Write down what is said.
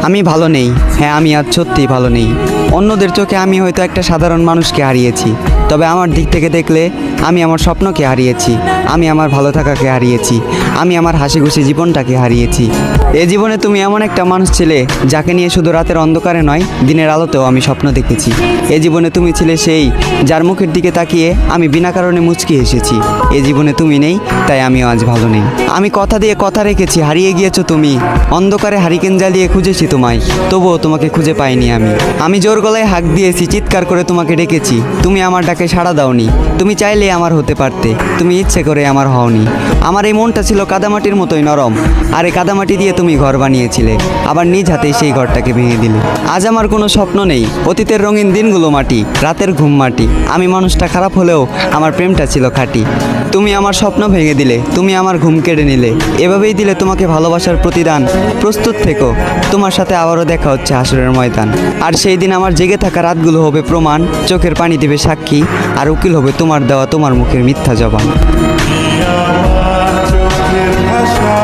আমি ভালো নেই। হ্যাঁ, আমি আজ সত্যিই ভালো নেই। অন্যদের চোখে আমি হয়তো একটা সাধারণ মানুষকে হারিয়েছি, তবে আমার দিক থেকে দেখলে আমি আমার স্বপ্নকে হারিয়েছি, আমি আমার ভালো থাকাকে হারিয়েছি, আমি আমার হাসি খুশি জীবনটাকে হারিয়েছি। এ জীবনে তুমি এমন একটা মানুষ ছিলে যাকে নিয়ে শুধু রাতের অন্ধকারে নয়, দিনের আলোতেও আমি স্বপ্ন দেখেছি। এ জীবনে তুমি ছিলে সেই যার মুখের দিকে তাকিয়ে আমি বিনা কারণে মুচকি হেসেছি। এ জীবনে তুমি নেই, তাই আমিও আজ ভালো নেই। আমি কথা দিয়ে কথা রেখেছি, হারিয়ে গিয়েছো তুমি। অন্ধকারে হারিকেন জ্বালিয়ে খুঁজেছি তোমায়, তবুও তোমাকে খুঁজে পাইনি আমি জোর গলায় হাঁক দিয়েছি, চিৎকার করে তোমাকে ডেকেছি, তুমি আমার ডাকে সাড়া দাওনি। তুমি চাইলে আমার হতে পারতে, তুমি ইচ্ছে করে আমার হওনি। আমার এই মনটা ছিল কাদামাটির মতোই নরম, আর এই কাদামাটি দিয়ে তুমি ঘর বানিয়েছিলে, আবার নিজ হাতেই সেই ঘরটাকে ভেঙে দিলে। আজ আমার কোনো স্বপ্ন নেই, অতীতের রঙিন দিনগুলো মাটি, রাতের ঘুম মাটি। আমি মানুষটা খারাপ হলেও আমার প্রেমটা ছিল খাঁটি। তুমি আমার স্বপ্ন ভেঙে দিলে, তুমি আমার ঘুম কেড়ে নিলে, এভাবেই দিলে তোমাকে ভালোবাসার প্রতিদান। প্রস্তুত থেকো, তোমার সাথে আবারও দেখা হচ্ছে হাসরের ময়দান। আর সেই দিন আমার জেগে থাকা রাতগুলো হবে প্রমাণ, চোখের পানি দেবে সাক্ষী, আর উকিল হবে তোমার দেওয়া তোমার মুখের মিথ্যা জবান। চোখের ভাষা